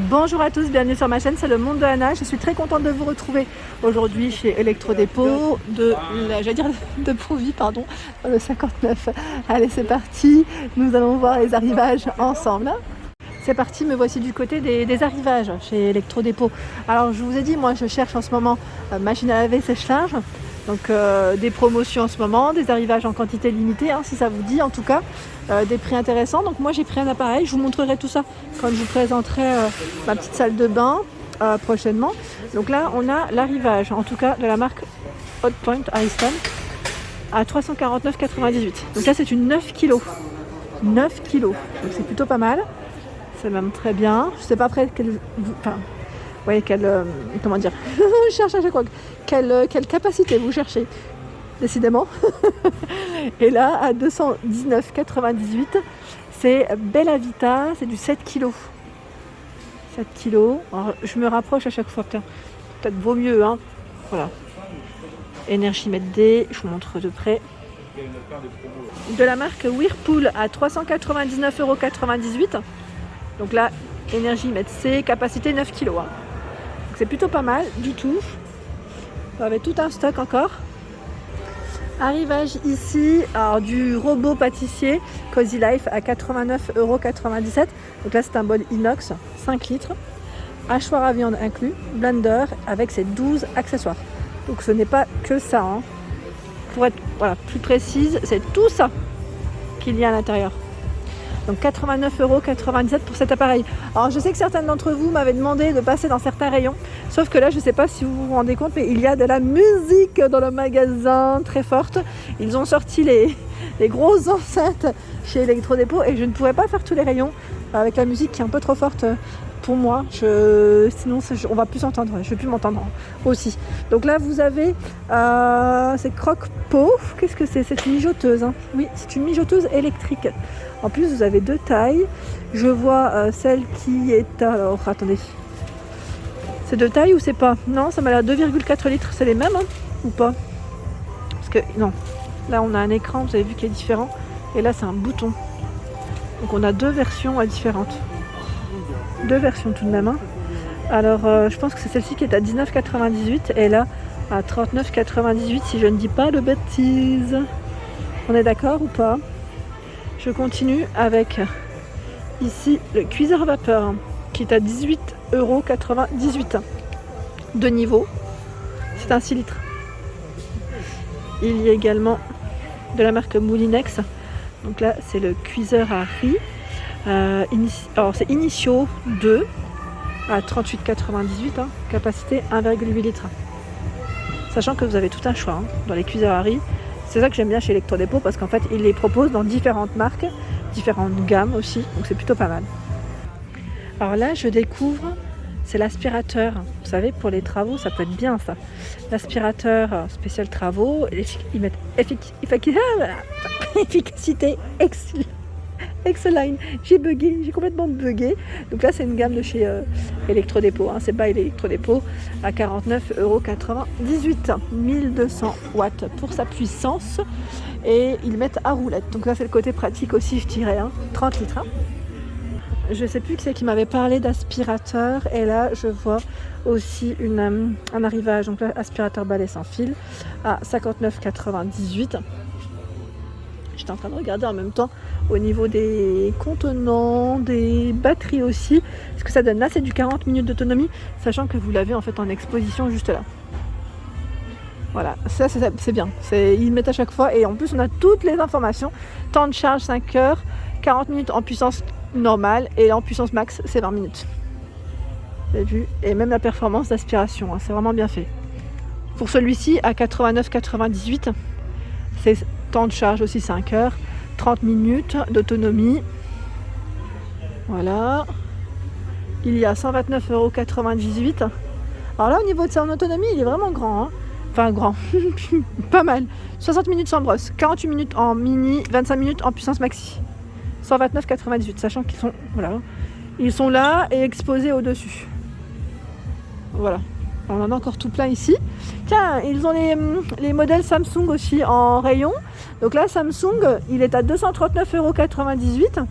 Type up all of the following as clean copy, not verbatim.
Bonjour à tous, bienvenue sur ma chaîne, c'est le monde de Anna. Je suis très contente de vous retrouver aujourd'hui chez Electrodépôt de Prouvy, le 59. Allez, c'est parti, nous allons voir les arrivages ensemble. C'est parti, me voici du côté des arrivages chez Electrodépôt. Alors je vous ai dit, moi je cherche en ce moment machine à laver, sèche-linge. Donc des promotions en ce moment, des arrivages en quantité limitée, si ça vous dit en tout cas, des prix intéressants. Donc moi j'ai pris un appareil, je vous montrerai tout ça quand je vous présenterai ma petite salle de bain prochainement. Donc là on a l'arrivage, en tout cas de la marque Hotpoint Ariston à 349,98. Donc là c'est une 9 kg. 9 kg, donc c'est plutôt pas mal, c'est même très bien. Je sais pas après comment dire, je cherche à chaque fois quelle capacité vous cherchez, décidément. Et là à 219,98, c'est Bella Vita, c'est du 7 kg. 7 kg. Alors, je me rapproche à chaque fois, peut-être vaut mieux, voilà. Energimètre D, je vous montre de près. De la marque Whirlpool à 399,98 €. Donc là, Energimètre C, capacité 9 kg. C'est plutôt pas mal du tout. On avait tout un stock encore. Arrivage ici, alors du robot pâtissier Cozy Life à 89,97 €. Donc là c'est un bol inox 5 litres, hachoir à viande inclus, blender avec ses 12 accessoires. Donc ce n'est pas que ça, Pour être plus précise, c'est tout ça qu'il y a à l'intérieur. Donc 89,97 € pour cet appareil. Alors je sais que certains d'entre vous m'avaient demandé de passer dans certains rayons, sauf que là je ne sais pas si vous vous rendez compte, mais il y a de la musique dans le magasin très forte. Ils ont sorti les grosses enceintes chez Electrodépôt et je ne pourrais pas faire tous les rayons avec la musique qui est un peu trop forte pour moi. Sinon on va plus s'entendre, je ne vais plus m'entendre aussi. Donc là vous avez c'est croque-pot. Qu'est-ce que c'est? C'est une mijoteuse, Oui, c'est une mijoteuse électrique. En plus vous avez deux tailles. Je vois celle qui est alors attendez. C'est deux tailles ou c'est pas? Non, ça m'a l'air 2,4 litres. C'est les mêmes ou pas? Parce que non. Là on a un écran, vous avez vu qui est différent. Et là c'est un bouton. Donc on a deux versions différentes. Deux versions tout de même. Alors je pense que c'est celle-ci qui est à 19,98 et là à 39,98 si je ne dis pas de bêtises. On est d'accord ou pas? Je continue avec ici le cuiseur vapeur qui est à 18,98 €. De niveau, c'est un 6 litres. Il y a également de la marque Moulinex. Donc là c'est le cuiseur à riz. Alors c'est Initio 2 à 38,98 €, capacité 1,8 litres. Sachant que vous avez tout un choix dans les cuiseurs à riz. C'est ça que j'aime bien chez Electrodépôt parce qu'en fait ils les proposent dans différentes marques, différentes gammes aussi, donc c'est plutôt pas mal. Alors là je découvre, c'est l'aspirateur. Vous savez, pour les travaux ça peut être bien ça. L'aspirateur spécial travaux, ils mettent efficacité X-Line. J'ai complètement bugué. Donc là c'est une gamme de chez Electrodépôt, c'est pas Electrodépôt, à 49,98 €. 1200 watts pour sa puissance et ils mettent à roulette. Donc là c'est le côté pratique aussi, je dirais, 30 litres. Je sais plus qui c'est qui m'avait parlé d'aspirateur et là je vois aussi un arrivage, donc là aspirateur balai sans fil à 59,98 €. J'étais en train de regarder en même temps au niveau des contenants, des batteries aussi. Ce que ça donne là, c'est du 40 minutes d'autonomie, sachant que vous l'avez en fait en exposition juste là. Voilà, ça c'est bien. Ils mettent à chaque fois et en plus on a toutes les informations. Temps de charge 5 heures, 40 minutes en puissance normale et en puissance max c'est 20 minutes. Vous avez vu? Et même la performance d'aspiration, c'est vraiment bien fait. Pour celui-ci à 89,98, c'est temps de charge aussi 5 heures, 30 minutes d'autonomie. Voilà. Il y a 129,98 €. Alors là au niveau de son autonomie il est vraiment grand. Enfin grand, pas mal. 60 minutes sans brosse, 48 minutes en mini, 25 minutes en puissance maxi. 129,98 €, sachant qu'ils sont, ils sont là et exposés au-dessus. Voilà. On en a encore tout plein ici. Tiens, ils ont les modèles Samsung aussi en rayon. Donc là, Samsung, il est à 239,98 €.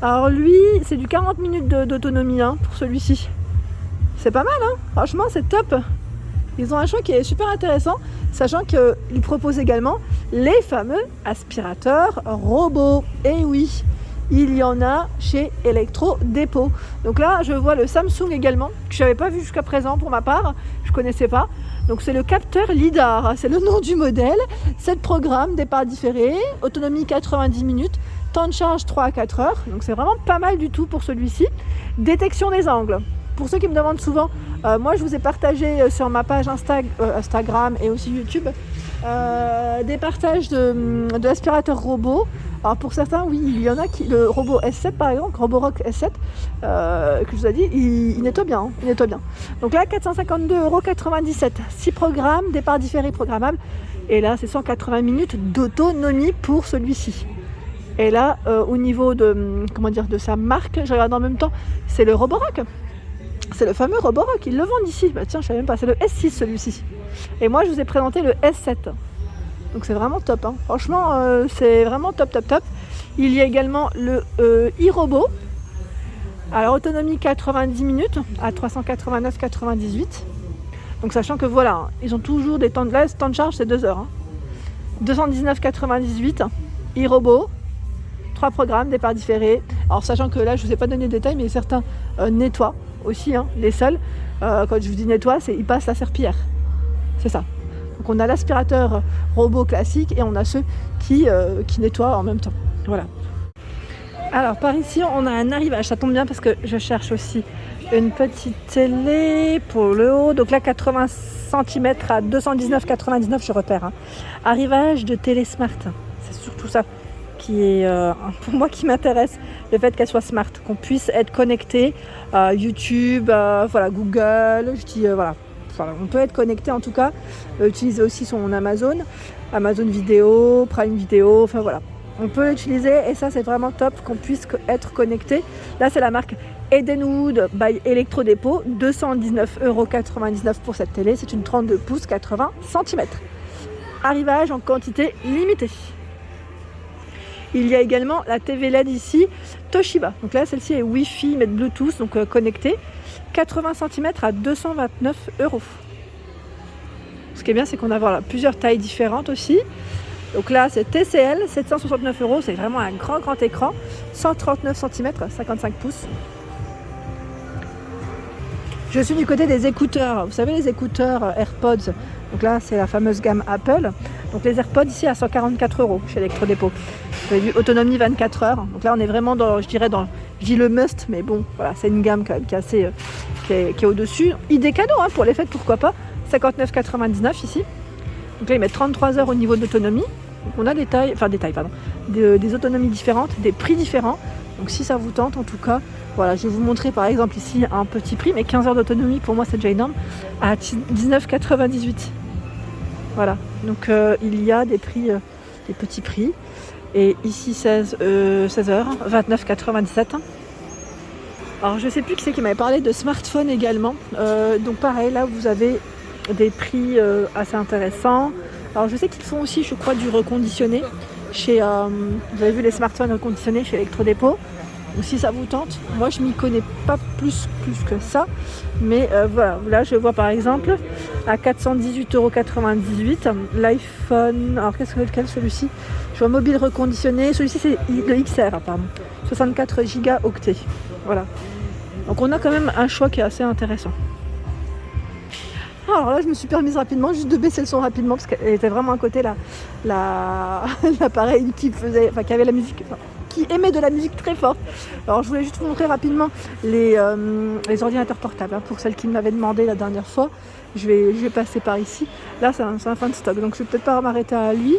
Alors lui, c'est du 40 minutes d'autonomie hein, pour celui-ci. C'est pas mal, hein. Franchement, c'est top. Ils ont un choix qui est super intéressant, sachant qu'ils proposent également les fameux aspirateurs robots. Et oui, il y en a chez Electro-Dépôt. Donc là, je vois le Samsung également, que je n'avais pas vu jusqu'à présent pour ma part, je ne connaissais pas. Donc c'est le capteur LiDAR, c'est le nom du modèle. 7 programmes, départ différé, autonomie 90 minutes, temps de charge 3 à 4 heures. Donc c'est vraiment pas mal du tout pour celui-ci. Détection des angles. Pour ceux qui me demandent souvent, moi je vous ai partagé sur ma page Instagram et aussi YouTube des partages de l'aspirateur robot. Alors pour certains, oui, il y en a qui, le robot S7 par exemple, Roborock S7, que je vous ai dit, il nettoie bien, hein, il nettoie bien. Donc là, 452,97 €, 6 programmes, départ différé programmable. Et là, c'est 180 minutes d'autonomie pour celui-ci. Et là, au niveau de, de sa marque, je regarde en même temps, c'est le Roborock. C'est le fameux Roborock, ils le vendent ici. Bah tiens, je savais même pas, c'est le S6 celui-ci. Et moi, je vous ai présenté le S7. Donc c'est vraiment top, hein. Franchement, c'est vraiment top. Il y a également le iRobot. Alors, autonomie 90 minutes à 389,98 €. Donc sachant que voilà, hein, ils ont toujours des temps de laisse, temps de charge, c'est 2 heures. Hein. 219,98 €, iRobot. 3 programmes, départ différé. Alors sachant que là, je ne vous ai pas donné de détails, mais certains nettoient aussi, hein, les sols. Quand je vous dis nettoie, c'est ils passent la serpillière. C'est ça. Donc on a l'aspirateur robot classique et on a ceux qui nettoient en même temps. Voilà. Alors par ici, on a un arrivage. Ça tombe bien parce que je cherche aussi une petite télé pour le haut. Donc là, 80 cm à 219,99 €, je repère. Hein. Arrivage de télé smart. C'est surtout ça qui est pour moi qui m'intéresse, le fait qu'elle soit smart, qu'on puisse être connecté à YouTube, voilà, Google, je dis voilà, on peut être connecté en tout cas, utiliser aussi son Amazon Vidéo, Prime Vidéo, enfin voilà, on peut l'utiliser et ça c'est vraiment top qu'on puisse être connecté. Là c'est la marque Edenwood by Electro-Dépôt, 219,99 € pour cette télé, c'est une 32 pouces 80 cm. Arrivage en quantité limitée. Il y a également la TV LED ici, Toshiba. Donc là, celle-ci est Wi-Fi, mais Bluetooth, donc connectée. 80 cm à 229 €. Ce qui est bien, c'est qu'on a voilà, plusieurs tailles différentes aussi. Donc là, c'est TCL, 769 €. C'est vraiment un grand écran. 139 cm, 55 pouces. Je suis du côté des écouteurs. Vous savez, les écouteurs AirPods. Donc là, c'est la fameuse gamme Apple. Donc les AirPods ici à 144 € chez Electro-Dépôt. Vous avez vu, autonomie 24 heures. Donc là, on est vraiment dans, je dis le must, mais bon, voilà, c'est une gamme quand même qui est assez, qui est au-dessus. Idée cadeau hein, pour les fêtes, pourquoi pas. 59,99 € ici. Donc là, ils mettent 33 heures au niveau de l'autonomie. Donc on a des autonomies différentes, des prix différents. Donc si ça vous tente, en tout cas, voilà, je vais vous montrer par exemple ici un petit prix, mais 15 heures d'autonomie, pour moi, c'est déjà énorme, à 19,98 €. Voilà, donc il y a des prix, des petits prix. Et ici 16 heures, 29,97 €. Alors je sais plus qui c'est qui m'avait parlé de smartphone également. Donc pareil, là vous avez des prix assez intéressants. Alors je sais qu'ils font aussi, je crois, du reconditionné. Vous avez vu les smartphones reconditionnés chez Electro-Dépôt. Donc si ça vous tente, moi je m'y connais pas plus que ça. Mais voilà, là je vois par exemple à 418,98 € l'iPhone. Alors qu'est-ce que c'est lequel celui-ci? Je vois mobile reconditionné. Celui-ci c'est le XR, pardon. 64 Go octets. Voilà. Donc on a quand même un choix qui est assez intéressant. Alors là je me suis permise rapidement juste de baisser le son rapidement parce qu'elle était vraiment à côté l'appareil qui avait la musique. Qui émet de la musique très forte. Alors je voulais juste vous montrer rapidement les ordinateurs portables, hein, pour celles qui m'avaient demandé la dernière fois. Je vais passer par ici. Là c'est un fin de stock, donc je vais peut-être pas m'arrêter à lui.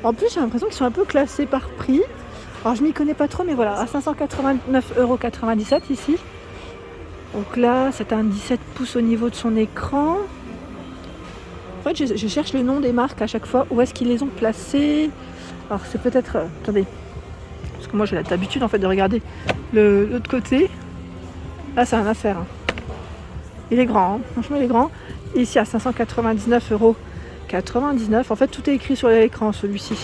En plus j'ai l'impression qu'ils sont un peu classés par prix. Alors je m'y connais pas trop, mais voilà, à 589,97 € ici. Donc là c'est un 17 pouces au niveau de son écran. En fait je cherche le nom des marques à chaque fois. Où est-ce qu'ils les ont placés? Alors c'est peut-être... attendez. Parce que moi j'ai l'habitude en fait de regarder l'autre côté. Là c'est un affaire. Hein. Il est grand, hein. Franchement il est grand. Et ici à 599,99 €. En fait tout est écrit sur l'écran celui-ci.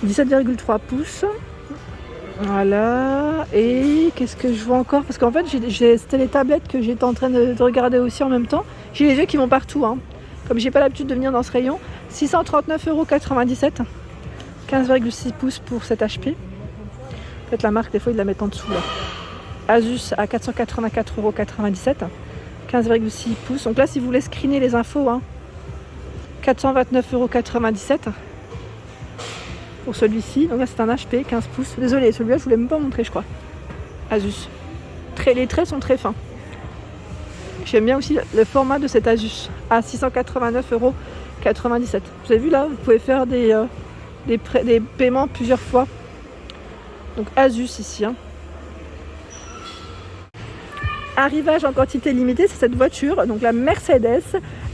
17,3 pouces. Voilà, et qu'est-ce que je vois encore? Parce qu'en fait, c'était les tablettes que j'étais en train de regarder aussi en même temps. J'ai les yeux qui vont partout, hein. Comme j'ai pas l'habitude de venir dans ce rayon. 639,97 €, 15,6 pouces pour cette HP. En fait, la marque, des fois, ils la mettent en dessous, là. Asus à 484,97 €, 15,6 pouces. Donc là, si vous voulez screener les infos, hein, 429,97 € pour celui-ci. Donc là, c'est un HP 15 pouces. Désolé, celui-là, je voulais même pas montrer, je crois. Asus. Les traits sont très fins. J'aime bien aussi le format de cet Asus à 689,97 €. Vous avez vu là, vous pouvez faire des paiements plusieurs fois. Donc Asus ici, hein. Arrivage en quantité limitée, c'est cette voiture, donc la Mercedes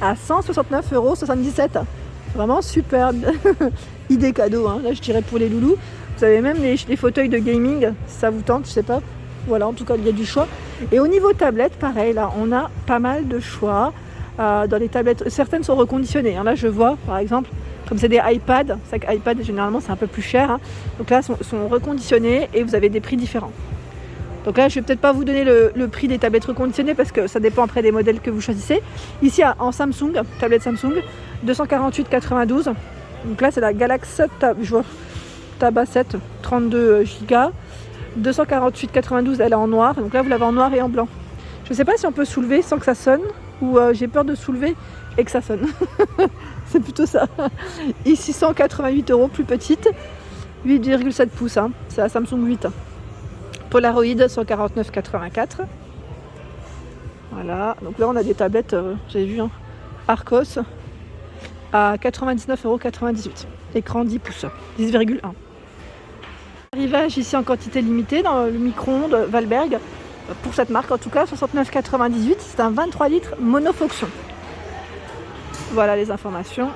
à 169,77 €. Vraiment superbe. Idée cadeau, hein. Là je dirais pour les loulous. Vous avez même les fauteuils de gaming, si ça vous tente, je sais pas. Voilà, en tout cas il y a du choix. Et au niveau tablette, pareil, là on a pas mal de choix dans les tablettes. Certaines sont reconditionnées, hein. Là je vois par exemple, comme c'est des iPads, c'est vrai qu'iPad généralement c'est un peu plus cher, hein. Donc là sont reconditionnées et vous avez des prix différents. Donc là je vais peut-être pas vous donner le prix des tablettes reconditionnées parce que ça dépend après des modèles que vous choisissez. Ici en Samsung, tablette Samsung, 248,92 €. Donc là c'est la Galaxy Tab A7 32 Go. 248,92 €, elle est en noir. Donc là vous l'avez en noir et en blanc. Je sais pas si on peut soulever sans que ça sonne ou j'ai peur de soulever et que ça sonne. C'est plutôt ça. Ici 188 €, plus petite, 8,7 pouces, hein. C'est la Samsung 8. Polaroid 149,84 €. Voilà, donc là on a des tablettes, vous avez vu, hein, Arcos à 99,98 €. Écran 10 pouces, 10,1. Arrivage ici en quantité limitée dans le micro-ondes Valberg, pour cette marque en tout cas, 69,98 €. C'est un 23 litres monofonction. Voilà les informations.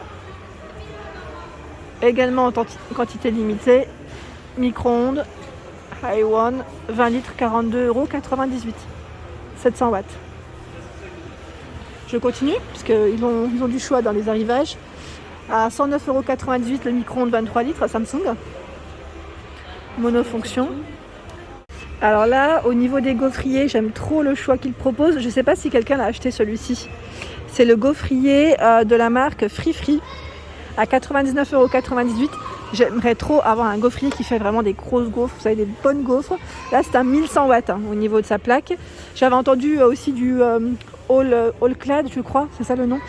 Également en quantité limitée, micro-ondes Haiwan 20 litres, 42,98 €, 700 watts. Je continue parce qu'ils ont du choix dans les arrivages. À 109,98 € le micro-ondes 23 litres à Samsung, monofonction. Alors là, au niveau des gaufriers, j'aime trop le choix qu'ils proposent. Je ne sais pas si quelqu'un a acheté celui-ci. C'est le gaufrier de la marque Free à 99,98 €. J'aimerais trop avoir un gaufrier qui fait vraiment des grosses gaufres, vous savez, des bonnes gaufres. Là, c'est un 1100 watts, hein, au niveau de sa plaque. J'avais entendu aussi du All Clad, je crois, c'est ça le nom.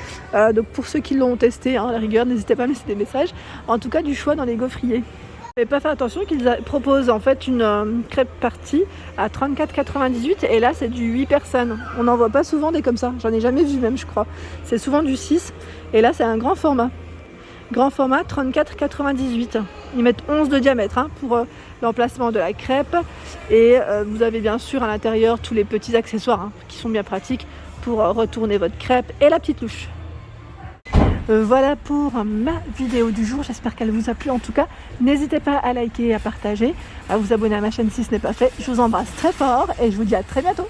Donc pour ceux qui l'ont testé, hein, à la rigueur, n'hésitez pas à me laisser des messages. En tout cas, du choix dans les gaufriers. Je n'avais pas fait attention qu'ils proposent en fait une crêpe partie à 34,98 € et là c'est du 8 personnes. On n'en voit pas souvent des comme ça, j'en ai jamais vu même, je crois. C'est souvent du 6 et là c'est un grand format. Grand format 34,98 €. Ils mettent 11 de diamètre, hein, pour l'emplacement de la crêpe. Et vous avez bien sûr à l'intérieur tous les petits accessoires, hein, qui sont bien pratiques pour retourner votre crêpe et la petite louche. Voilà pour ma vidéo du jour, j'espère qu'elle vous a plu. En tout cas, n'hésitez pas à liker et à partager, à vous abonner à ma chaîne si ce n'est pas fait. Je vous embrasse très fort et je vous dis à très bientôt.